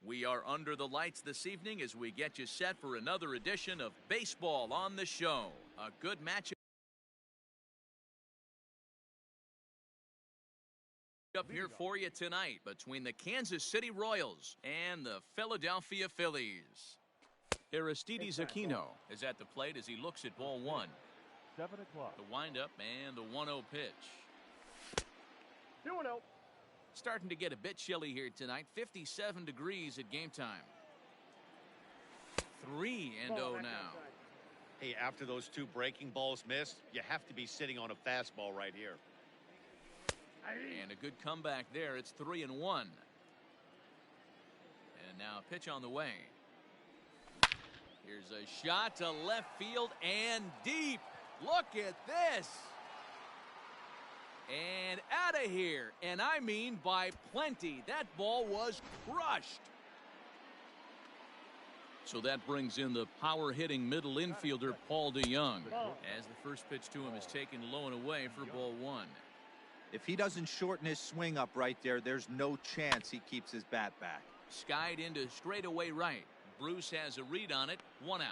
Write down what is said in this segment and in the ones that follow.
We are under the lights this evening as we get you set for another edition of Baseball on the Show. A good matchup up here for you tonight between the Kansas City Royals and the Philadelphia Phillies. Aristides Aquino is at the plate as he looks at ball one. 7 o'clock. The windup and the 1-0 pitch. 2-0. Starting to get a bit chilly here tonight. 57 degrees at game time. 3-0 now. Hey, after those two breaking balls missed, you have to be sitting on a fastball right here. And a good comeback there. It's 3-1. And now a pitch on the way. Here's a shot to left field and deep. Look at this. And out of here. And I mean by plenty. That ball was crushed. So that brings in the power-hitting middle infielder Paul DeYoung as the first pitch to him is taken low and away for ball one. If he doesn't shorten his swing up right there, there's no chance he keeps his bat back. Skied into straightaway right. Bruce has a read on it. 1 out.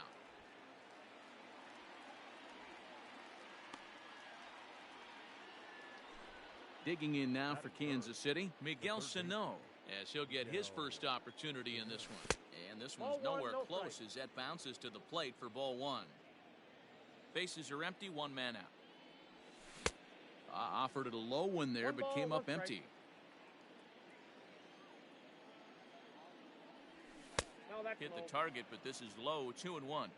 Digging in now for Kansas City, Miguel Sano, as he'll get his first opportunity in this one. And this one's nowhere close as that bounces to the plate for ball one. Bases are empty, 1 man out. Offered it a low one there, but came up empty. Hit the target, but this is low, 2-1.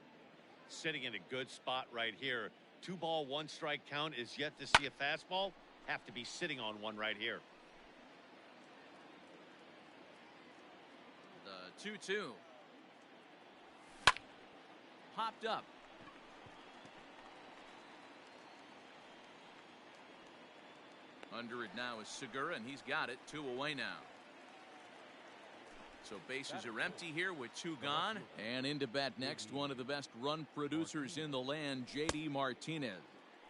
Sitting in a good spot right here. 2-ball, 1-strike count is yet to see a fastball. Have to be sitting on one right here. The 2-2. Popped up. Under it now is Segura, and he's got it. 2 away now. So bases are empty here with 2 gone. And into bat next, one of the best run producers in the land, J.D. Martinez.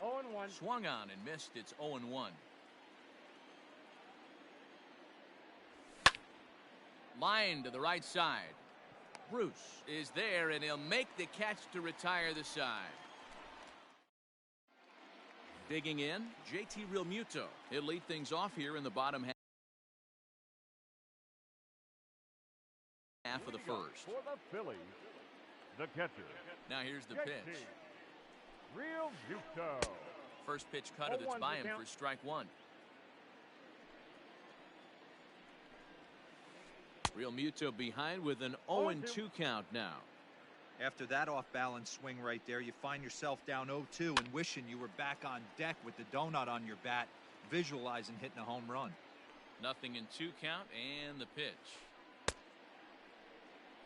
0-1. Swung on and missed. It's 0-1. Line to the right side. Bruce is there, and he'll make the catch to retire the side. Digging in, JT Realmuto. He'll lead things off here in the bottom half of the first. For the Phillies, the catcher. Now here's the pitch. Realmuto. First pitch cutter that's by him for strike one. Realmuto behind with an 0-2 count now. After that off-balance swing right there, you find yourself down 0-2 and wishing you were back on deck with the donut on your bat, visualizing hitting a home run. 0-2 count and the pitch.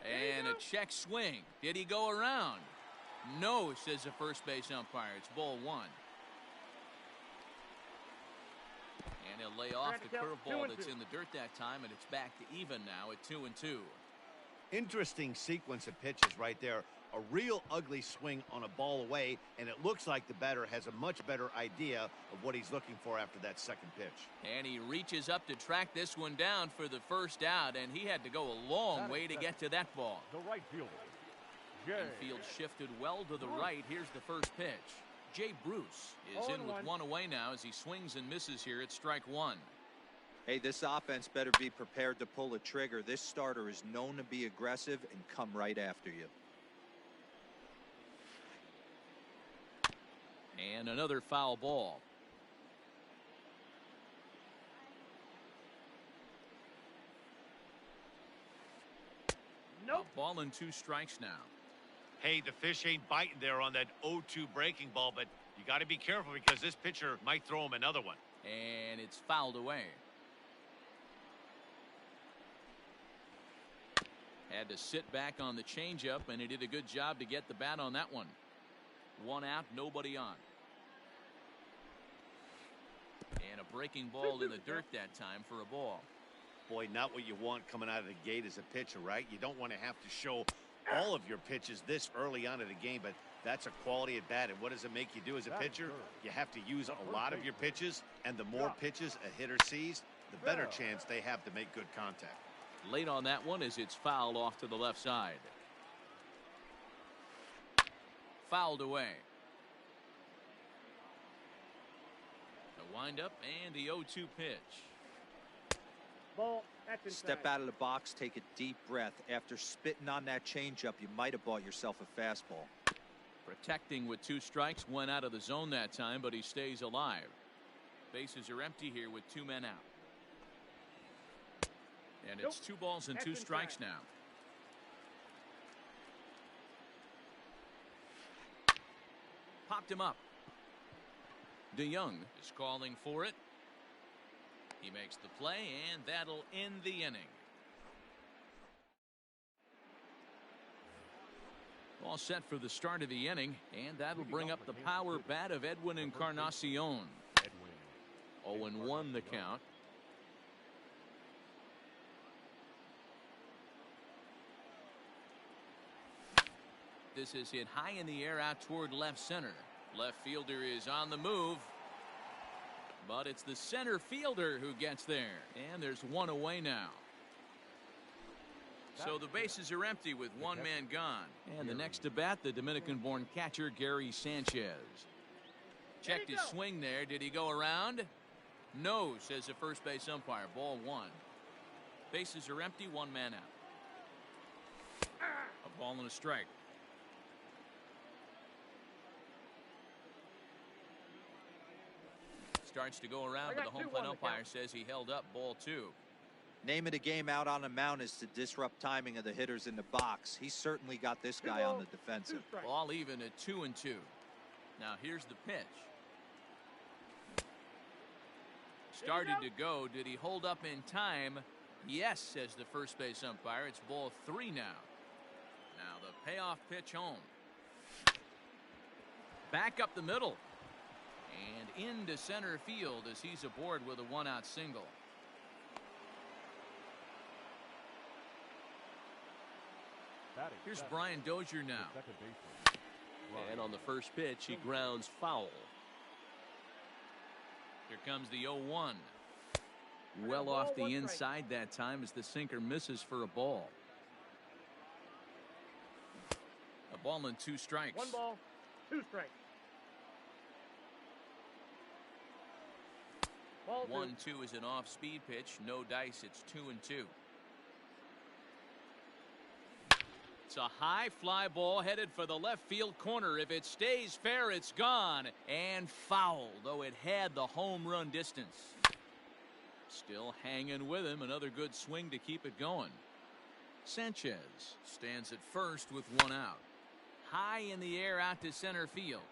And a check swing. Did he go around? No, says the first base umpire. It's ball one. And he'll lay off the curveball that's in the dirt that time, and it's back to even now at 2-2. Interesting sequence of pitches right there. A real ugly swing on a ball away, and it looks like the batter has a much better idea of what he's looking for after that second pitch. And he reaches up to track this one down for the first out, and he had to go a long way to get to that ball. The right fielder. Infield shifted well to the right. Here's the first pitch. Jay Bruce is in with 1 away now as he swings and misses here at strike one. Hey, this offense better be prepared to pull a trigger. This starter is known to be aggressive and come right after you. And another foul ball. Nope. A ball and 2 strikes now. Hey, the fish ain't biting there on that 0-2 breaking ball, but you got to be careful because this pitcher might throw him another one. And it's fouled away. Had to sit back on the changeup, and he did a good job to get the bat on that one. 1 out, nobody on. And a breaking ball in the dirt that time for a ball. Boy, not what you want coming out of the gate as a pitcher, right? You don't want to have to show all of your pitches this early on in the game, but that's a quality at bat. And what does it make you do as a pitcher? You have to use a lot of your pitches, and the more pitches a hitter sees, the better chance they have to make good contact. Late on that one as it's fouled off to the left side. Fouled away. The windup and the 0-2 pitch. Ball. That's inside. Step out of the box, take a deep breath. After spitting on that changeup, you might have bought yourself a fastball. Protecting with 2 strikes, went out of the zone that time, but he stays alive. Bases are empty here with 2 men out. And it's 2 balls and 2 strikes now. Popped him up. DeYoung is calling for it. He makes the play, and that'll end the inning. All set for the start of the inning, and that'll bring up the power bat of Edwin Encarnacion. 0-1 the count. This is hit high in the air out toward left center. Left fielder is on the move. But it's the center fielder who gets there. And there's 1 away now. So the bases are empty with 1 man gone. And the next to bat, the Dominican-born catcher, Gary Sanchez. Checked his swing there. Did he go around? No, says the first base umpire. Ball 1. Bases are empty, 1 man out. A ball and a strike. Starts to go around, but the home plate umpire says he held up. Ball 2. Name of the game out on the mound is to disrupt timing of the hitters in the box. He certainly got this guy on the defensive. Ball even at 2-2. Now here's the pitch. Started to go. Did he hold up in time? Yes, says the first base umpire. It's ball 3 now. Now the payoff pitch home. Back up the middle. And into center field as he's aboard with a 1-out single. Here's Brian Dozier now. And on the first pitch, he grounds foul. Here comes the 0-1. Well off the inside that time as the sinker misses for a ball. A ball and 2 strikes. 1 ball, 2 strikes. 1-2 is an off-speed pitch. No dice. It's 2-2. It's a high fly ball headed for the left field corner. If it stays fair, it's gone and foul, though it had the home run distance. Still hanging with him. Another good swing to keep it going. Sanchez stands at first with 1 out. High in the air out to center field.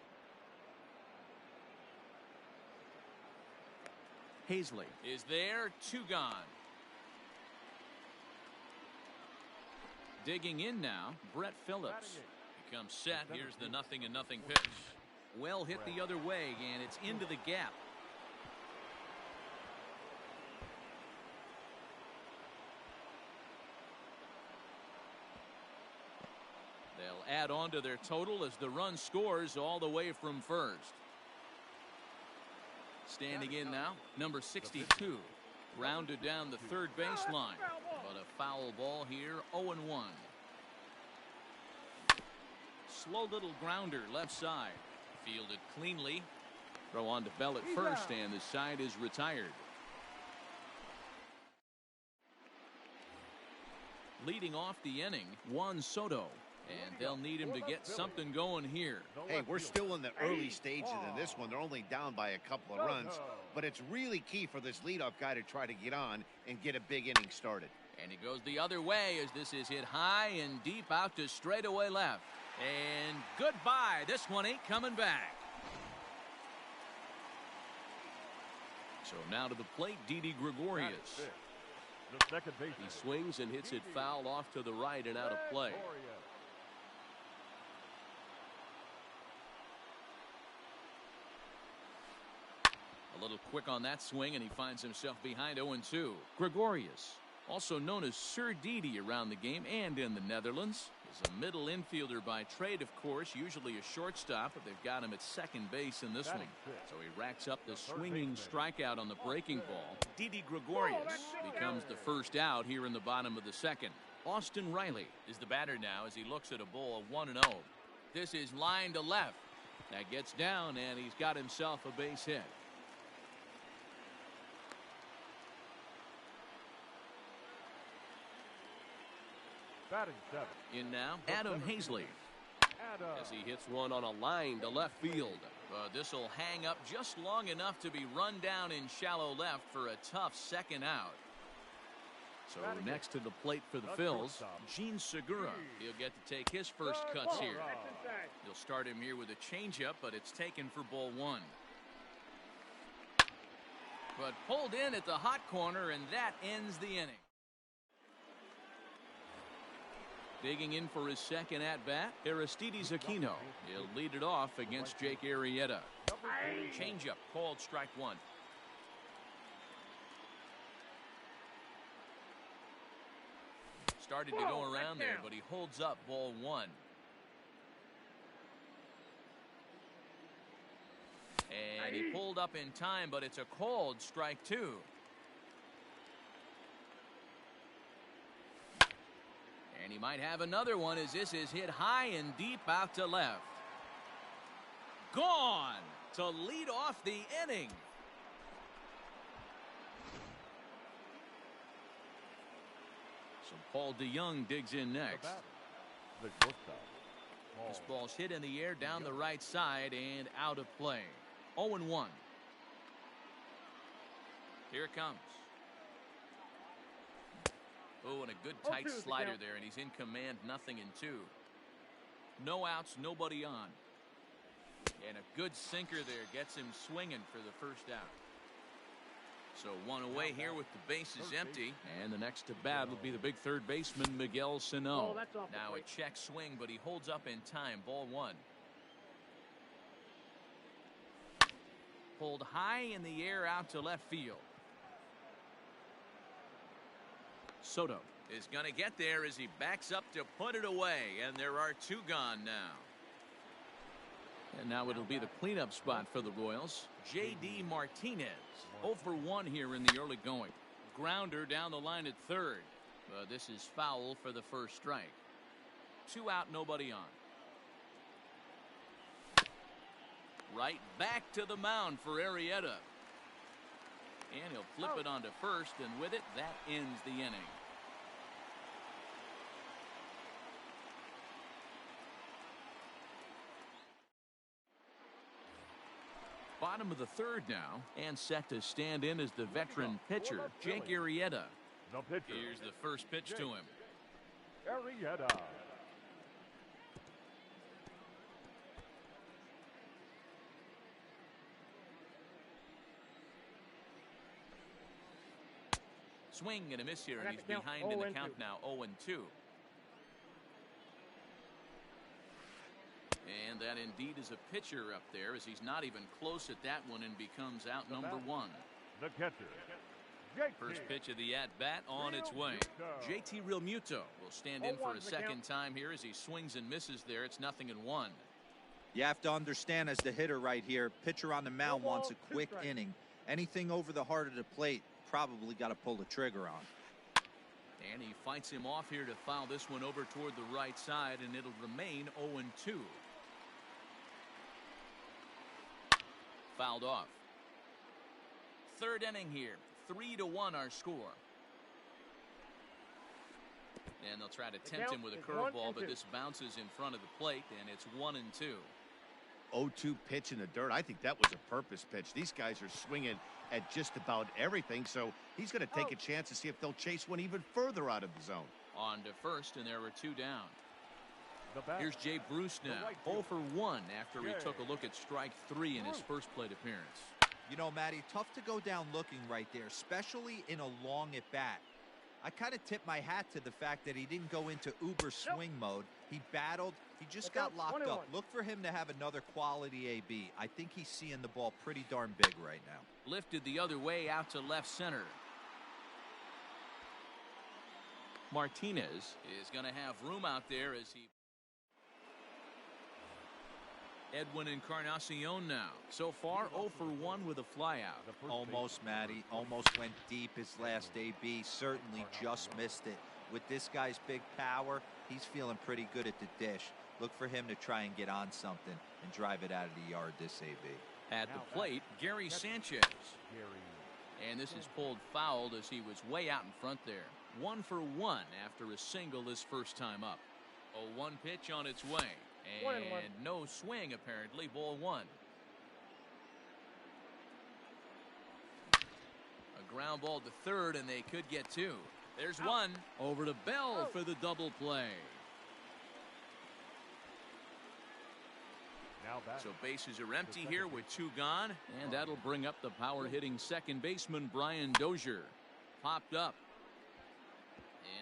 Hazley is there. 2 gone. Digging in now, Brett Phillips. He comes set. Here's the 0-0 pitch. Well hit the other way, and it's into the gap. They'll add on to their total as the run scores all the way from first. Standing in now, number 62. Rounded down the third baseline. But a foul ball here, 0-1. Slow little grounder left side. Fielded cleanly. Throw on to Bell at first, and the side is retired. Leading off the inning, Juan Soto. And they'll need him to get something going here. Hey, we're still in the early stages in this one. They're only down by a couple of runs. But it's really key for this leadoff guy to try to get on and get a big inning started. And he goes the other way as this is hit high and deep out to straightaway left. And goodbye. This one ain't coming back. So now to the plate, Didi Gregorius. The second baseman. He swings and hits it foul off to the right and out of play. A little quick on that swing, and he finds himself behind 0-2. Gregorius, also known as Sir Didi around the game and in the Netherlands, He's a middle infielder by trade, of course, usually a shortstop, but they've got him at second base in this one. So he racks up the swinging strikeout on the breaking ball. Didi Gregorius becomes the first out here in the bottom of the second. Austin Reilly is the batter now as he looks at a ball of 1-0. This is line to left. That gets down, and he's got himself a base hit. Batting seven. In now, Adam Hazley. As he hits one on a line to left field. This will hang up just long enough to be run down in shallow left for a tough second out. So next to the plate for the Phils, Gene Segura. He'll get to take his first cuts here. He'll start him here with a changeup, but it's taken for ball one. But pulled in at the hot corner, and that ends the inning. Digging in for his second at-bat, Aristides Aquino. He'll lead it off against Jake Arrieta. Changeup called strike one. Started to go around there, but he holds up ball one. And he pulled up in time, but it's a called strike two. And he might have another one as this is hit high and deep out to left. Gone to lead off the inning. So Paul DeYoung digs in next. This ball's hit in the air down the right side and out of play. 0-1. Here it comes. Oh, and a good tight slider there, and he's in command, 0-2. No outs, nobody on. And a good sinker there gets him swinging for the first out. So one away here with the bases empty. And the next to bat will be the big third baseman, Miguel Sano. Now a check swing, but he holds up in time. Ball one. Pulled high in the air out to left field. Soto is going to get there as he backs up to put it away, and there are two gone now. And now it'll be the cleanup spot for the Royals. J.D. Martinez, 0 for 1 here in the early going. Grounder down the line at third. This is foul for the first strike. 2 out, nobody on. Right back to the mound for Arrieta. And he'll flip it onto first, and with it, that ends the inning. Bottom of the third now, and set to stand in as the veteran pitcher, Jake Arrieta. Here's the first pitch to him. Arrieta. Swing and a miss here, and he's behind in the count now, 0-2. And that indeed is a pitcher up there, as he's not even close at that one and becomes out number one. The catcher. First pitch of the at-bat on its way. JT Realmuto will stand in for a second time here as he swings and misses there. It's 0-1. You have to understand, as the hitter right here, pitcher on the mound wants a quick inning. Anything over the heart of the plate, probably got to pull the trigger on. And he fights him off here to foul this one over toward the right side, and it'll remain 0-2. Fouled off. Third inning here. 3-1 our score. And they'll try to tempt him with a curveball, but this bounces in front of the plate, and it's 1-2. 0-2 pitch in the dirt. I think that was a purpose pitch. These guys are swinging at just about everything, so he's going to take a chance to see if they'll chase one even further out of the zone. On to first, and there were 2 down. Here's Jay Bruce now, 0 for 1 after he took a look at strike 3 in his first plate appearance. You know, Matty, tough to go down looking right there, especially in a long at-bat. I kind of tip my hat to the fact that he didn't go into uber swing mode. He battled. He just got locked up. Look for him to have another quality AB. I think he's seeing the ball pretty darn big right now. Lifted the other way out to left center. Martinez is going to have room out there as he. Edwin Encarnacion now. So far, 0 for 1 with a flyout. Almost, Matty. Almost went deep his last AB. Certainly just missed it. With this guy's big power, he's feeling pretty good at the dish. Look for him to try and get on something and drive it out of the yard this AB. At the plate, Gary Sanchez. And this is pulled fouled as he was way out in front there. 1 for 1 after a single his first time up. A 1 pitch on its way. And no swing, apparently. Ball 1. A ground ball to third, and they could get 2. There's 1. Over to Bell for the double play. So bases are empty here with 2 gone, and that'll bring up the power-hitting second baseman Brian Dozier. Popped up.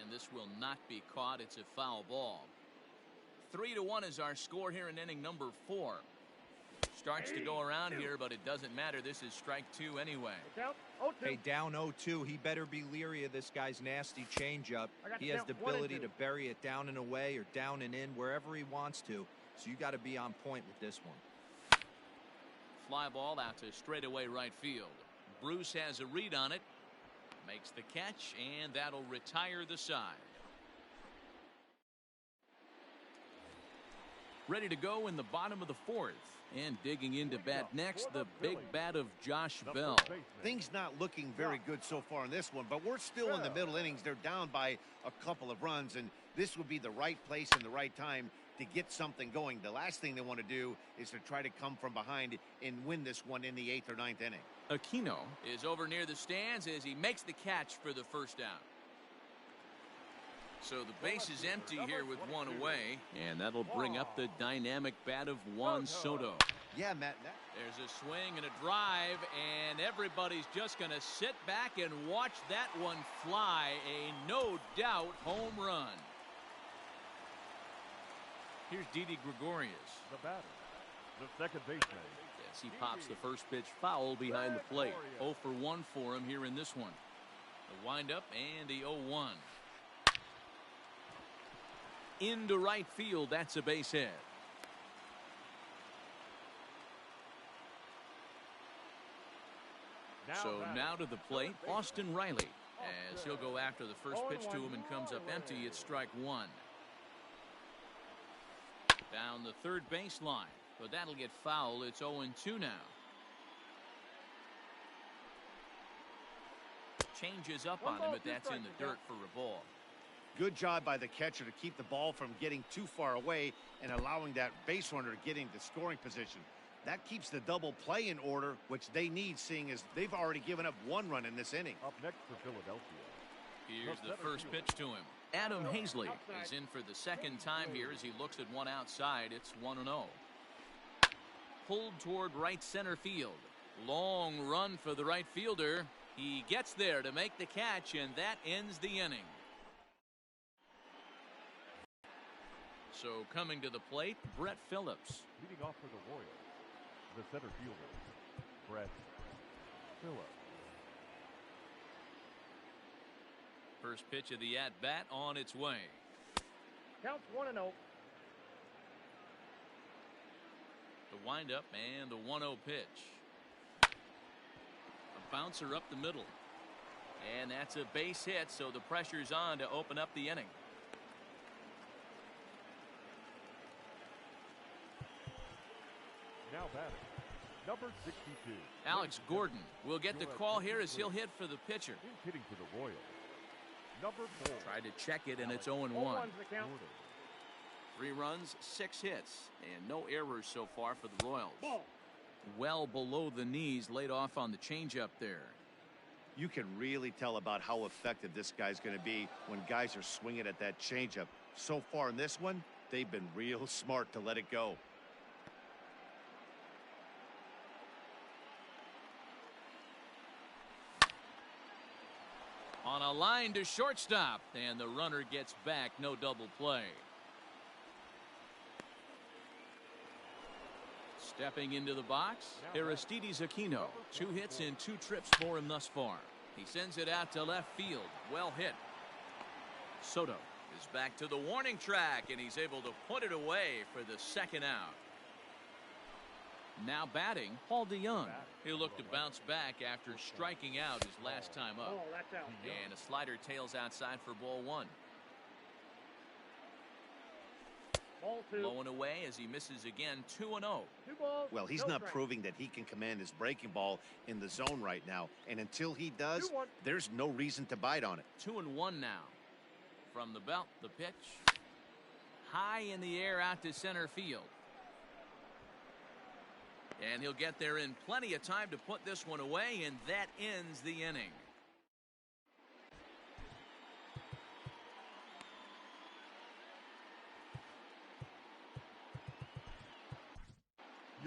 And this will not be caught. It's a foul ball. 3-1 is our score here in inning number 4. Starts to go around here, but it doesn't matter. This is strike 2 anyway. Hey, down 0-2. He better be leery of this guy's nasty changeup. He has the ability to bury it down and away or down and in wherever he wants to. So you got to be on point with this one. Fly ball out to straightaway right field. Bruce has a read on it. Makes the catch, and that'll retire the side. Ready to go in the bottom of the 4th. And digging into bat next, the big bat of Josh Bell. Things not looking very good so far in this one, but we're still in the middle innings. They're down by a couple of runs, and this would be the right place and the right time to get something going. The last thing they want to do is to try to come from behind and win this one in the 8th or 9th inning. Aquino is over near the stands as he makes the catch for the first out. So the base is empty here with 1 away, and that'll bring up the dynamic bat of Juan Soto. Yeah, Matt. There's a swing and a drive, and everybody's just going to sit back and watch that one fly. A no-doubt home run. Here's Didi Gregorius. The batter, the second baseman. Yes, he pops the first pitch foul behind the plate. 0 for 1 for him here in this one. The windup and the 0-1. Into right field. That's a base hit. So now to the plate, Austin Reilly, as he'll go after the first pitch to him and comes up empty. It's strike 1. Down the third baseline, but that'll get foul. It's 0-2 now. Changes up on him, but that's in the dirt for a ball. Good job by the catcher to keep the ball from getting too far away and allowing that base runner to get into scoring position. That keeps the double play in order, which they need, seeing as they've already given up 1 run in this inning. Up next for Philadelphia. Here's the first pitch to him. Adam Hazley is in for the second time here as he looks at one outside. It's 1-0. Pulled toward right center field. Long run for the right fielder. He gets there to make the catch, and that ends the inning. So coming to the plate, Brett Phillips. Leading off for the Royals, the center fielder, Brett Phillips. First pitch of the at-bat on its way. Counts 1-0. The windup and the 1-0 pitch. A bouncer up the middle. And that's a base hit, so the pressure's on to open up the inning. Now batting, number 62. Alex Gordon will get the call here as he'll hit for the pitcher. He's hitting for the Royals. Number 4. Tried to check it, and it's 0-1. 3 runs, 6 hits, and no errors so far for the Royals. Well below the knees, laid off on the changeup there. You can really tell about how effective this guy's going to be when guys are swinging at that changeup. So far in this one, they've been real smart to let it go. On a line to shortstop, and the runner gets back. No double play. Stepping into the box, Aristides Aquino. 2 hits and 2 trips for him thus far. He sends it out to left field. Well hit. Soto is back to the warning track, and he's able to put it away for the second out. Now batting, Paul DeYoung. He'll look to bounce back after striking out his last time up. Oh, that's out. And a slider tails outside for ball one. Ball two. Blowing away as he misses again, 2-0. 2 balls. Well, he's no not strikes. proving that he can command his breaking ball in the zone right now. And until he does, 2-1. there's no reason to bite on it. 2-1 now. From the belt, the pitch. High in the air out to center field. And he'll get there in plenty of time to put this one away, and that ends the inning.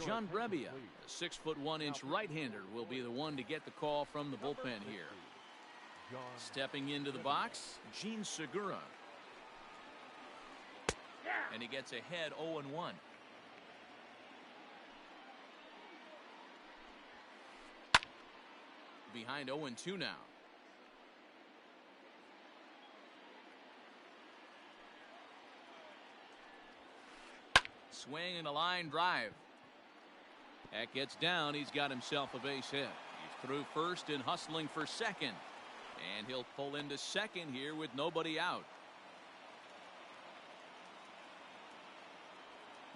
John Brebbia, a 6'1" right-hander, will be the one to get the call from the bullpen here. Stepping into the box, Gene Segura. And he gets ahead 0-1. Behind 0-2 now. Swing and a line drive. That gets down. He's got himself a base hit. He's through first and hustling for second. And he'll pull into second here with nobody out.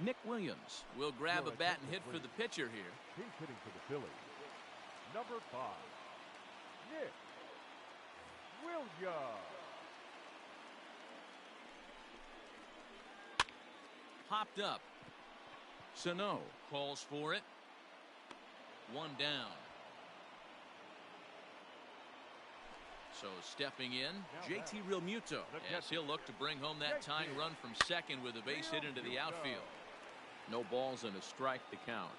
Nick Williams will grab a bat and hit for the pitcher here. He's hitting for the Phillies. Number 5, Nick Williams. Popped up. Sano calls for it. One down. So stepping in, JT Realmuto, as he'll look to bring home that tying run from second with a base hit into the outfield. No balls and a strike to count.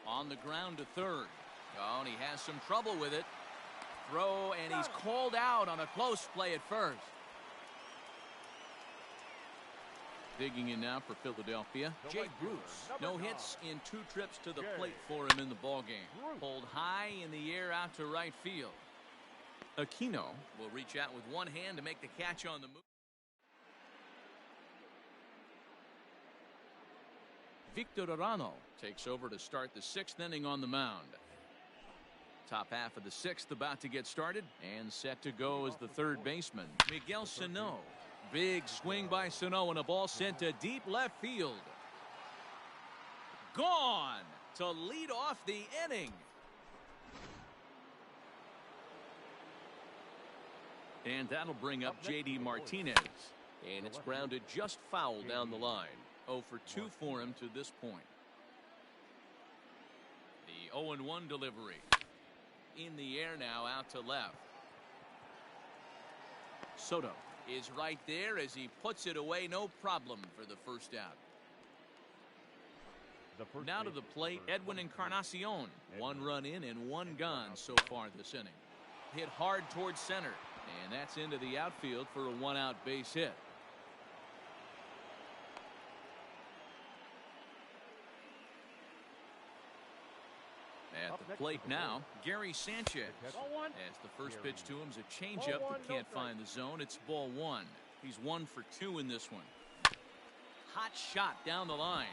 On the ground to third. Oh, and he has some trouble with it. Throw, and he's called out on a close play at first. Digging in now for Philadelphia, Jay Bruce. No hits in 2 trips to the plate for him in the ballgame. Pulled high in the air out to right field. Aquino will reach out with one hand to make the catch on the move. Victor Arano takes over to start the 6th inning on the mound. Top half of the 6th about to get started, and set to go as the third baseman, Miguel Sano. Big swing by Sano, and a ball sent to deep left field. Gone to lead off the inning. And that'll bring up J.D. Martinez. And it's grounded just foul down the line. 0 for 2 for him to this point. The 0-1 delivery. In the air now, out to left. Soto is right there as he puts it away. No problem for the first out. Now to the plate, Edwin Encarnacion. 1 run in and 1 gone so far this inning. Hit hard towards center, and that's into the outfield for a 1-out base hit. At the plate now, Gary Sanchez. As the first pitch to him is a changeup that can't find the zone. It's ball 1. He's 1 for 2 in this one. Hot shot down the line.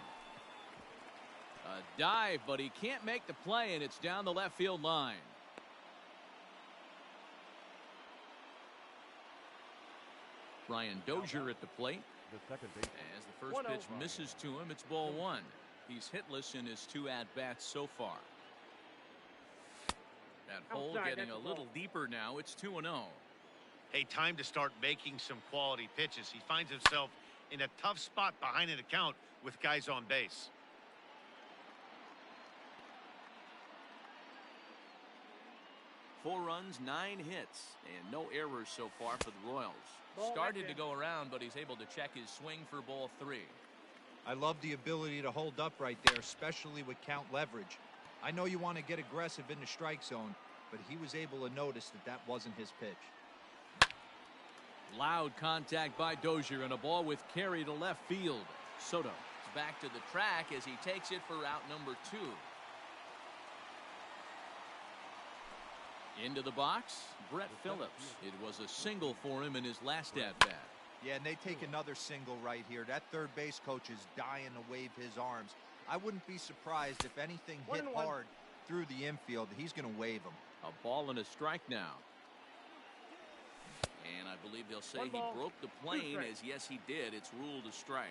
A dive, but he can't make the play, and it's down the left field line. Brian Dozier at the plate. As the first pitch misses to him, it's ball 1. He's hitless in his 2 at-bats so far. That hole getting a little deeper now. It's 2-0. Hey, time to start making some quality pitches. He finds himself in a tough spot behind an account with guys on base. Four runs, 9 hits, and no errors so far for the Royals. Started to go around, but he's able to check his swing for ball 3. I love the ability to hold up right there, especially with count leverage. I know you want to get aggressive in the strike zone, but he was able to notice that that wasn't his pitch. Loud contact by Dozier, and a ball with carry to left field. Soto is back to the track as he takes it for out number 2. Into the box, Brett Phillips. It was a single for him in his last at-bat. Yeah, and they take another single right here. That third base coach is dying to wave his arms. I wouldn't be surprised if anything hit hard through the infield. He's going to wave them. A ball and a strike now. And I believe they'll say he broke the plane, as yes, he did. It's ruled a strike.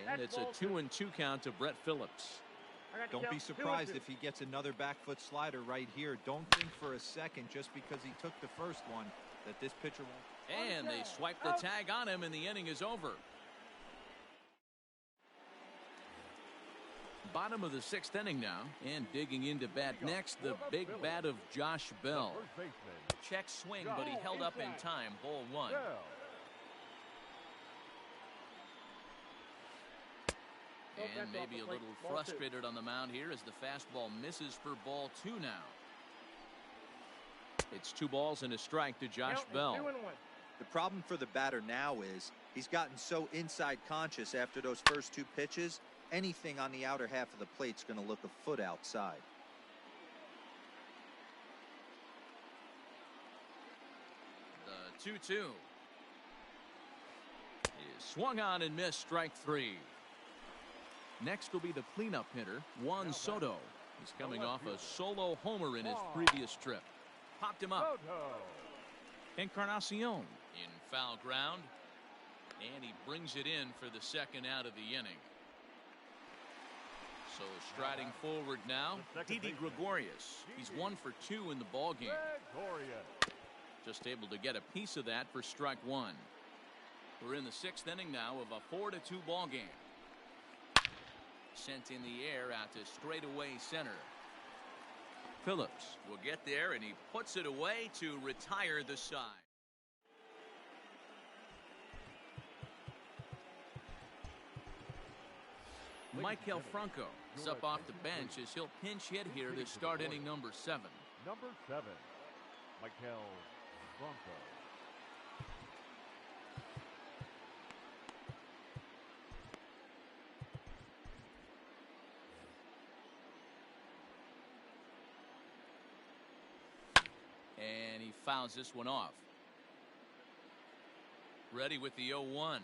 And it's a 2-2 count to Brett Phillips. Don't be surprised if he gets another back foot slider right here. Don't think for a second, just because he took the first one, that this pitcher won't. And they swipe the tag on him, and the inning is over. Bottom of the 6th inning now, and digging into bat next, the big bat of Josh Bell. Check swing, but he held up in time. Ball 1. And maybe a little frustrated on the mound here as the fastball misses for ball 2 now. It's 2 balls and a strike to Josh Bell. The problem for the batter now is he's gotten so inside conscious after those first 2 pitches. Anything on the outer half of the plate's going to look a foot outside. The 2-2 is swung on and missed. Strike 3. Next will be the cleanup hitter, Juan Soto. He's coming off a solo homer in his previous trip. Popped him up. Encarnacion in foul ground. And he brings it in for the second out of the inning. So striding forward now, Didi Gregorius. He's 1 for 2 in the ball game. Just able to get a piece of that for strike 1. We're in the 6th inning now of a 4-2 ball game. Sent in the air out to straightaway center. Phillips will get there, and he puts it away to retire the side. Michael Franco is up off the bench as he'll pinch hit here to start inning number 7. Number 7, Michael Franco. And he fouls this one off. Ready with the 0-1.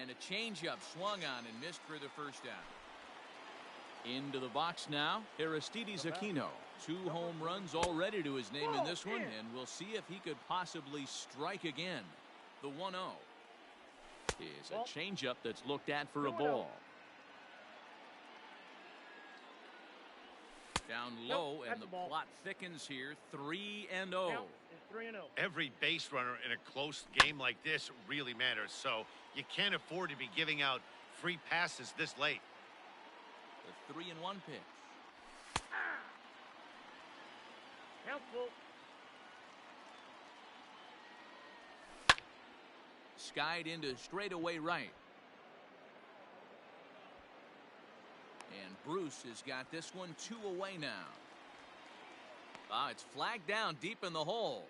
And a changeup swung on and missed for the first out. Into the box now, Aristides Aquino. 2 home runs already to his name in this one, and we'll see if he could possibly strike again. The 1-0 is a changeup that's looked at for a ball. Down low, and the plot thickens here. 3-0. Every base runner in a close game like this really matters, so you can't afford to be giving out free passes this late. The 3-1 pitch. Skied into straightaway right. And Bruce has got this one 2 away now. It's flagged down deep in the hole.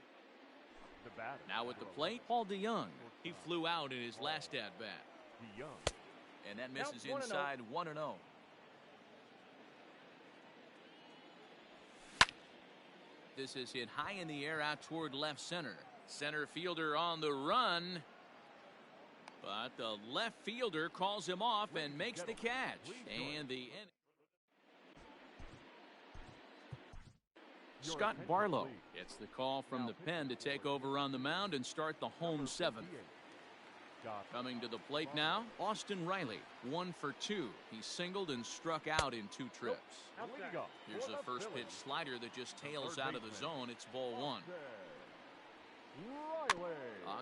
Now at the plate, Paul DeYoung. He flew out in his last at-bat. And that misses inside. 1-0. This is hit high in the air out toward left center. Center fielder on the run. But the left fielder calls him off and makes the catch. And the inning. Scott Barlow gets the call from the pen to take over on the mound and start the home 7th. Coming to the plate now, Austin Reilly. 1 for 2. He singled and struck out in 2 trips. Here's a first pitch slider that just tails out of the zone. It's ball 1.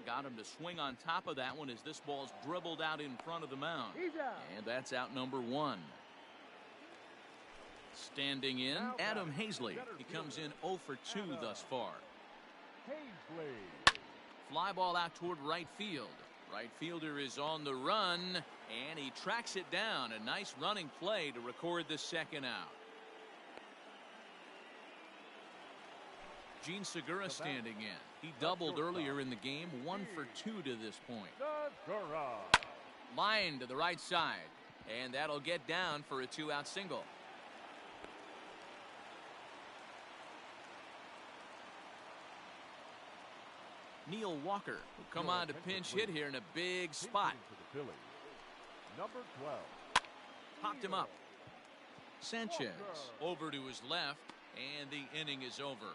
Got him to swing on top of that one as this ball's dribbled out in front of the mound. And that's out number 1. Standing in, Adam Hazley. He comes in 0 for 2 thus far. Fly ball out toward right field. Right fielder is on the run, and he tracks it down. A nice running play to record the second out. Gene Segura standing in. He doubled earlier in the game, 1 for 2 to this point. Segura. Line to the right side, and that'll get down for a 2-out single. Neil Walker will come on to pinch hit here in a big spot. To the Phillies. Number 12. Popped him up. Sanchez over to his left, and the inning is over.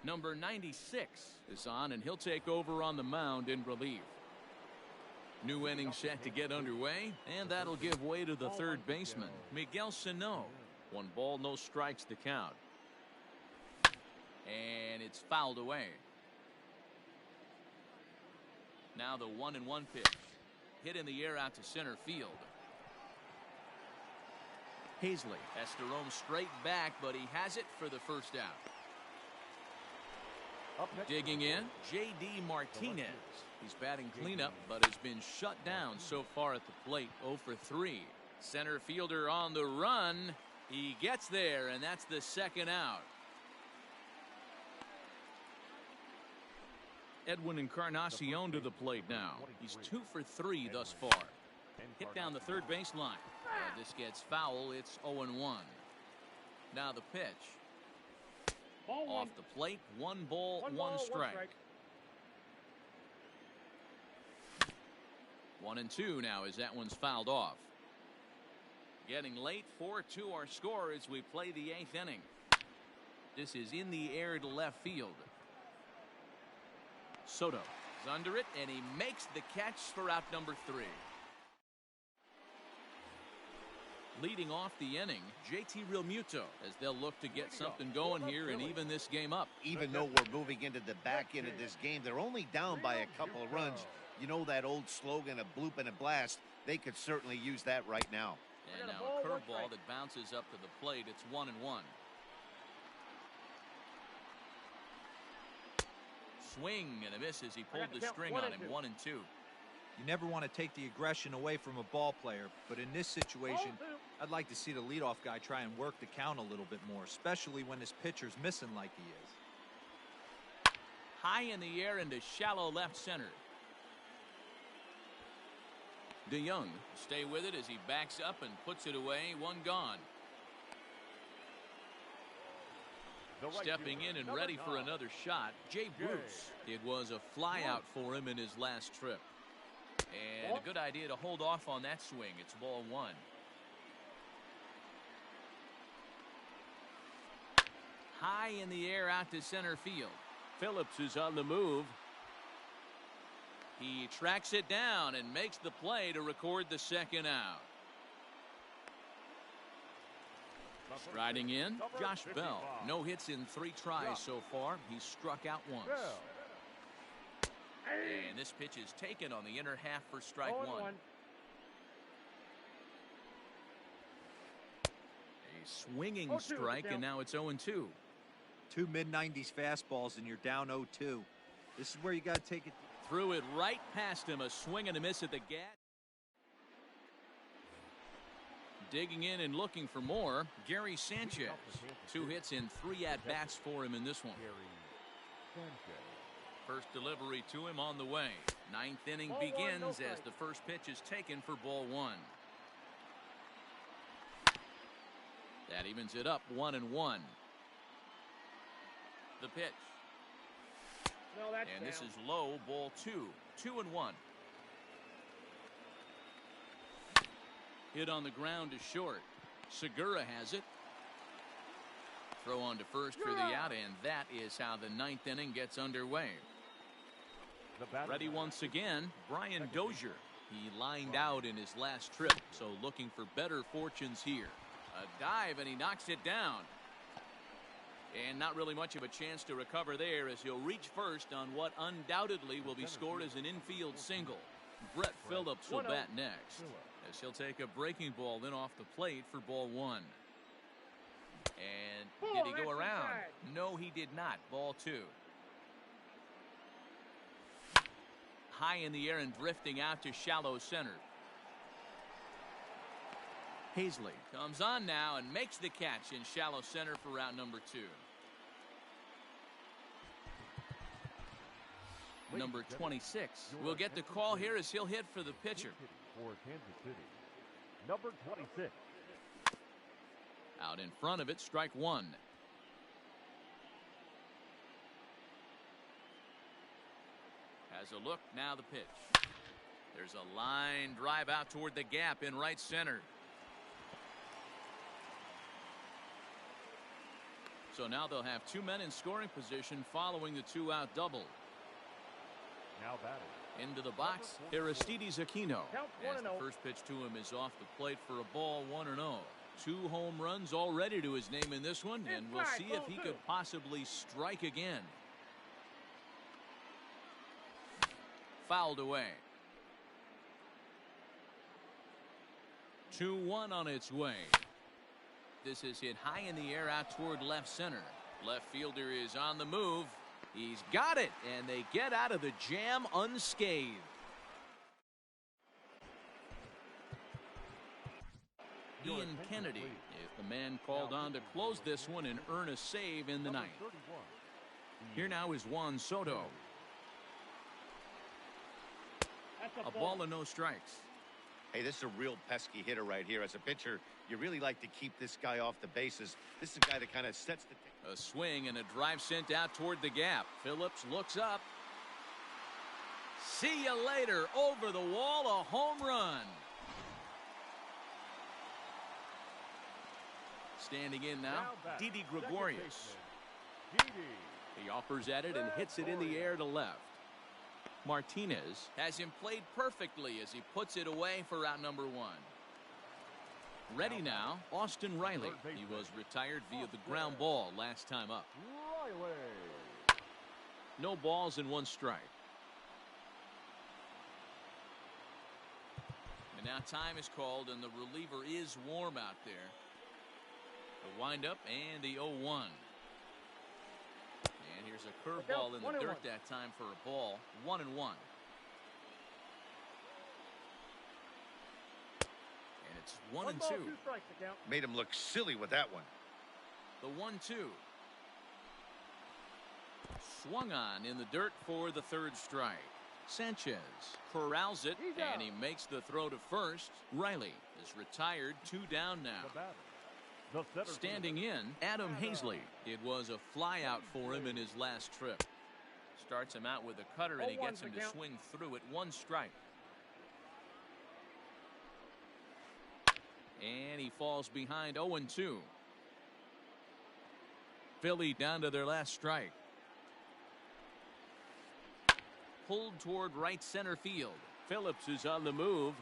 Number 96 is on, and he'll take over on the mound in relief. New inning set to get underway, and that'll give way to the third baseman, Miguel Sano. 1 ball, no strikes to count. And it's fouled away. Now the 1-1 pitch. Hit in the air out to center field. Hazley has to roam straight back, but he has it for the first out. Digging in, J.D. Martinez. He's batting cleanup, but has been shut down so far at the plate. 0 for 3. Center fielder on the run. He gets there, and that's the second out. Edwin Encarnacion to the plate now. He's 2 for 3 thus far. Hit down the third baseline. This gets foul. It's 0-1. Now the pitch. Off the plate. 1 ball, 1 strike. 1-2 now as that one's fouled off. Getting late, 4-2 our score as we play the 8th inning. This is in the air to left field. Soto is under it, and he makes the catch for out number 3. Leading off the inning, JT Realmuto, as they'll look to get something going here and even this game up. Even though we're moving into the back end of this game, they're only down by a couple of runs. You know that old slogan, a bloop and a blast. They could certainly use that right now. And now a curveball that bounces up to the plate. It's 1-1. Swing and a miss as he pulled the string on him. 1-2. You never want to take the aggression away from a ball player, but in this situation, I'd like to see the leadoff guy try and work the count a little bit more, especially when his pitcher's missing like he is. High in the air into shallow left center. DeYoung stay with it as he backs up and puts it away. 1 gone. Stepping in and ready for another shot, Jay Bruce. It was a fly out for him in his last trip. And a good idea to hold off on that swing. It's ball 1. High in the air out to center field. Phillips is on the move. He tracks it down and makes the play to record the second out. Striding in, Josh Bell. No hits in 3 tries so far. He's struck out once. And this pitch is taken on the inner half for strike 1. A swinging strike, and now it's 0-2. 2 mid-90s fastballs, and you're down 0-2. This is where you got to take it. Threw it right past him. A swing and a miss at the gas. Digging in and looking for more, Gary Sanchez. 2 hits in 3 at-bats for him in this one. First delivery to him on the way. 9th inning begins as the first pitch is taken for ball 1. That evens it up 1-1. The pitch. And this is low, ball 2. 2-1. Hit on the ground to short. Segura has it. Throw on to first for the out, and that is how the 9th inning gets underway. Ready once again, Brian Dozier. He lined out in his last trip, so looking for better fortunes here. A dive, and he knocks it down. And not really much of a chance to recover there as he'll reach first on what undoubtedly will be scored as an infield single. Brett Phillips will bat next as he'll take a breaking ball then off the plate for ball 1. And did he go around? No, he did not. Ball 2. High in the air and drifting out to shallow center. Hazley comes on now and makes the catch in shallow center for route number 2. Number 26 will get the call here as he'll hit for the pitcher. For Kansas City, number 26. Out in front of it, strike 1. Has a look, now the pitch. There's a line drive out toward the gap in right center. So now they'll have 2 men in scoring position following the 2-out double. Now batting. Into the box, Aristides Aquino. Count As the 1-0. first pitch to him is off the plate for a ball, 1-0. 2 home runs already to his name in this one, and we'll see if he could possibly strike again. Fouled away. 2-1 on its way. This is hit high in the air out toward left center. Left fielder is on the move. He's got it, and they get out of the jam unscathed. Ian Kennedy is the man called on to close this one and earn a save in the ninth. Here now is Juan Soto. That's A ball and no strikes. Hey, this is a real pesky hitter right here. As a pitcher, you really like to keep this guy off the bases. This is a guy that kind of sets the... A swing and a drive sent out toward the gap. Phillips looks up. See you later. Over the wall, a home run. Standing in now, Didi Gregorius. He offers at it and hits it in the air to left. Martinez has him played perfectly as he puts it away for route number 1. Ready now, Austin Reilly. He was retired via the ground ball last time up. No balls and 1 strike. And now time is called and the reliever is warm out there. The windup and the 0-1. And here's a curveball in the dirt that time for a ball. 1-1. And it's 1-2. 2 strikes to count. Made him look silly with that one. The 1-2. Swung on in the dirt for the 3rd strike. Sanchez corrals it and he makes the throw to first. Reilly is retired. 2 down now. Standing in, Adam Hazley. It was a fly out for him in his last trip. Starts him out with a cutter and he gets him to swing through it. 1 strike. And he falls behind 0-2. Philly down to their last strike. Pulled toward right center field. Phillips is on the move.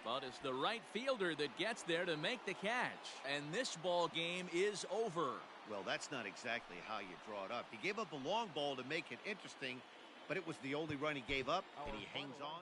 But it's the right fielder that gets there to make the catch. And this ball game is over. Well, that's not exactly how you draw it up. He gave up a long ball to make it interesting, but it was the only run he gave up, and he hangs on.